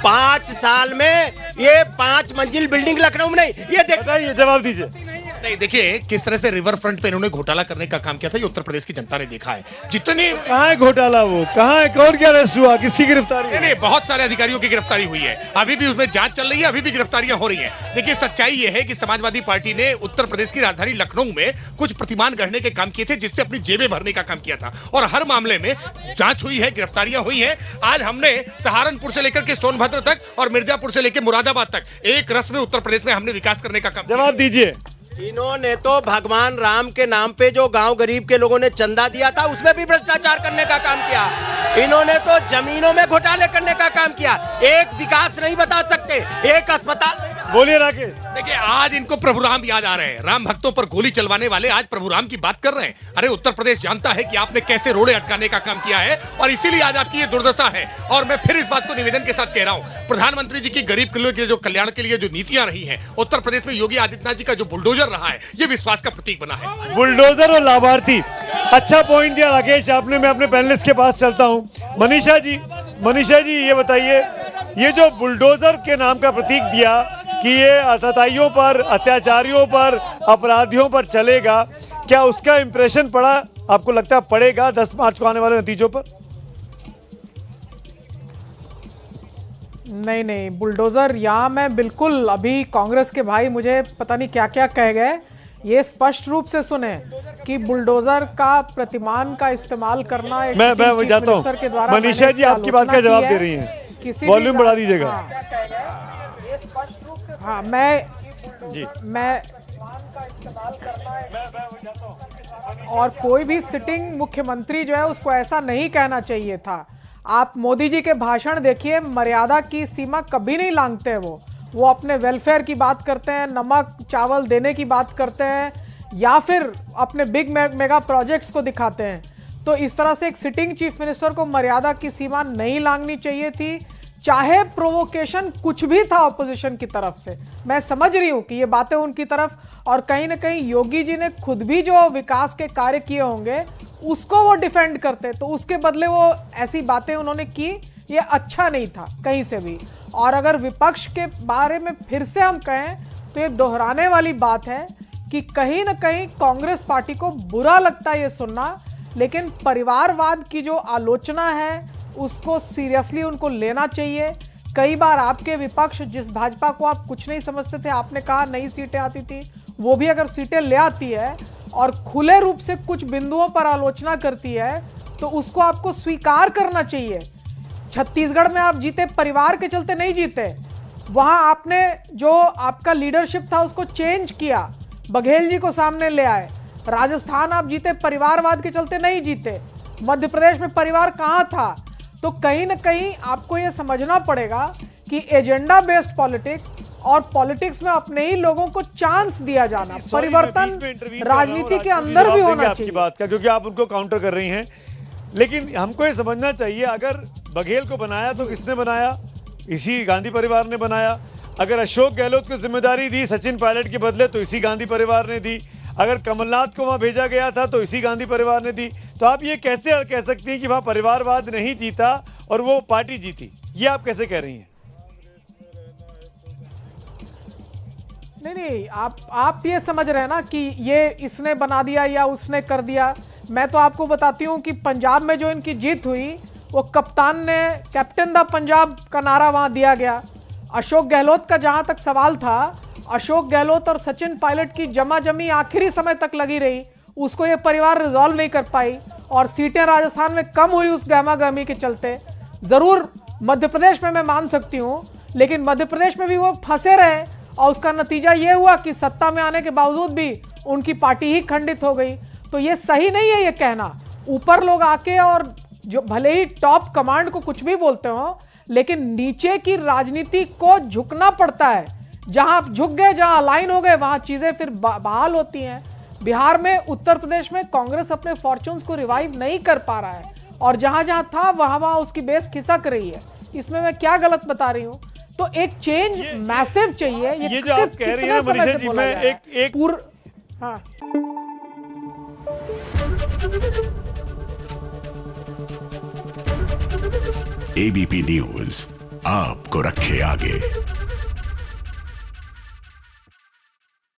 5 साल में ये 5 मंजिल बिल्डिंग लखनऊ में नहीं, ये बताइए, जवाब दीजिए। नहीं, देखिए किस तरह से रिवर फ्रंट पे इन्होंने घोटाला करने का काम किया था, ये उत्तर प्रदेश की जनता ने देखा है। जितनी कहाँ है घोटाला, वो कहाँ है, कौन क्या अरेस्ट हुआ, किसकी गिरफ्तारी? नहीं, बहुत सारे अधिकारियों की गिरफ्तारी हुई है, अभी भी उसमें जांच चल रही है, अभी भी गिरफ्तारियां हो रही हैं। देखिए सच्चाई ये है कि समाजवादी पार्टी ने उत्तर प्रदेश की राजधानी लखनऊ में कुछ प्रतिमान गढ़ने के काम किए थे, जिससे अपनी जेबें भरने का काम किया था, और हर मामले में जांच हुई है, गिरफ्तारियां हुई हैं। आज हमने सहारनपुर से लेकर के सोनभद्र तक और मिर्जापुर से लेकर मुरादाबाद तक एक रस में उत्तर प्रदेश में हमने विकास करने का काम। जवाब दीजिए। इन्होंने तो भगवान राम के नाम पे जो गांव गरीब के लोगों ने चंदा दिया था, उसमें भी भ्रष्टाचार करने का काम किया। इन्होंने तो जमीनों में घोटाले करने का काम किया। एक विकास नहीं बता सकते, एक अस्पताल। बोलिए राकेश। देखिए आज इनको प्रभु राम याद आ रहे हैं, राम भक्तों पर गोली चलवाने वाले आज प्रभु राम की बात कर रहे हैं। अरे उत्तर प्रदेश जानता है कि आपने कैसे रोड़े अटकाने का काम किया है, और इसीलिए आज आपकी ये दुर्दशा है। और मैं फिर इस बात को निवेदन के साथ कह रहा हूं, प्रधानमंत्री जी की गरीब के लिए जो कल्याण के लिए जो नीतियां रही हैं, उत्तर प्रदेश में योगी आदित्यनाथ जी का जो बुलडोजर रहा है, ये विश्वास का प्रतीक बना है। बुलडोजर और लाभार्थी, अच्छा पॉइंट दिया राकेश आपने। मैं अपने पैनलिस्ट के पास चलता हूं। मनीषा जी ये बताइए, ये जो बुलडोजर के नाम का प्रतीक दिया कि ये आतताइयों पर, अत्याचारियों पर, अपराधियों पर चलेगा, क्या उसका इंप्रेशन पड़ा, आपको लगता है पड़ेगा 10 मार्च को आने वाले नतीजों पर? नहीं, बुलडोजर यहाँ मैं बिल्कुल, अभी कांग्रेस के भाई मुझे पता नहीं क्या क्या कह गए, ये स्पष्ट रूप से सुने कि बुलडोजर का प्रतिमान का इस्तेमाल करना मैं जाता हूँ। मनीषा जी आपकी बात का जवाब दे रही हैं, वॉल्यूम बढ़ा दीजिएगा। हाँ, मैं और कोई भी सिटिंग मुख्यमंत्री जो है उसको ऐसा नहीं कहना चाहिए था। आप मोदी जी के भाषण देखिए, मर्यादा की सीमा कभी नहीं लांघते। वो अपने वेलफेयर की बात करते हैं, नमक चावल देने की बात करते हैं, या फिर अपने बिग मेगा प्रोजेक्ट्स को दिखाते हैं। तो इस तरह से एक सिटिंग चीफ मिनिस्टर को मर्यादा की सीमा नहीं लांघनी चाहिए थी, चाहे प्रोवोकेशन कुछ भी था ऑपोजिशन की तरफ से। मैं समझ रही हूं कि ये बातें उनकी तरफ, और कहीं ना कहीं योगी जी ने खुद भी जो विकास के कार्य किए होंगे उसको वो डिफेंड करते, तो उसके बदले वो ऐसी बातें उन्होंने की, ये अच्छा नहीं था कहीं से भी। और अगर विपक्ष के बारे में फिर से हम कहें तो ये दोहराने वाली बात है कि कहीं ना कहीं कांग्रेस पार्टी को बुरा लगता है ये सुनना, लेकिन परिवारवाद की जो आलोचना है उसको सीरियसली उनको लेना चाहिए। कई बार आपके विपक्ष, जिस भाजपा को आप कुछ नहीं समझते थे, आपने कहा नई सीटें आती थी, वो भी अगर सीटें ले आती है और खुले रूप से कुछ बिंदुओं पर आलोचना करती है, तो उसको आपको स्वीकार करना चाहिए। छत्तीसगढ़ में आप जीते परिवार के चलते नहीं जीते, वहां आपने जो आपका लीडरशिप था उसको चेंज किया, बघेल जी को सामने ले आए। राजस्थान आप जीते परिवारवाद के चलते नहीं जीते, मध्य प्रदेश में परिवार कहां था। तो कहीं ना कहीं आपको यह समझना पड़ेगा कि एजेंडा बेस्ड पॉलिटिक्स और पॉलिटिक्स में अपने ही लोगों को चांस दिया जाना, परिवर्तन राजनीति के अंदर भी होना चाहिए। आपकी बात का, क्योंकि आप उनको काउंटर कर रही हैं, लेकिन हमको ये समझना चाहिए, अगर बघेल को बनाया तो किसने बनाया? इसी गांधी परिवार ने बनाया। अगर अशोक गहलोत को जिम्मेदारी दी सचिन पायलट के बदले तो इसी गांधी परिवार ने दी। अगर कमलनाथ को वहां भेजा गया था तो इसी गांधी परिवार ने दी। तो आप ये कैसे कह सकती हैं कि वहां परिवारवाद नहीं जीता और वो पार्टी जीती? ये आप कैसे कह रही हैं? नहीं, आप ये समझ रहे हैं ना कि ये इसने बना दिया या उसने कर दिया। मैं तो आपको बताती हूँ कि पंजाब में जो इनकी जीत हुई, वो कप्तान ने कैप्टन द पंजाब का नारा वहां दिया गया। अशोक गहलोत का जहां तक सवाल था, अशोक गहलोत और सचिन पायलट की जमा जमी आखिरी समय तक लगी रही, उसको ये परिवार रिजॉल्व नहीं कर पाई, और सीटें राजस्थान में कम हुई उस गहमा गहमी के चलते। जरूर मध्य प्रदेश में मैं मान सकती हूँ, लेकिन मध्य प्रदेश में भी वो फंसे रहे, और उसका नतीजा ये हुआ कि सत्ता में आने के बावजूद भी उनकी पार्टी ही खंडित हो गई। तो ये सही नहीं है ये कहना। ऊपर लोग आके और जो भले ही टॉप कमांड को कुछ भी बोलते हो, लेकिन नीचे की राजनीति को झुकना पड़ता है। जहां आप झुक गए, जहां अलाइन हो गए, वहां चीजें फिर बहाल होती हैं। बिहार में, उत्तर प्रदेश में कांग्रेस अपने फॉर्चून्स को रिवाइव नहीं कर पा रहा है, और जहां जहां था वहां वहां उसकी बेस खिसक रही है। इसमें मैं क्या गलत बता रही हूं? तो एक चेंज मैसिव चाहिए। ये जो आप कह रही हैं मनीषा जी, मैं एक हाँ, ABP News, आपको रखे आगे।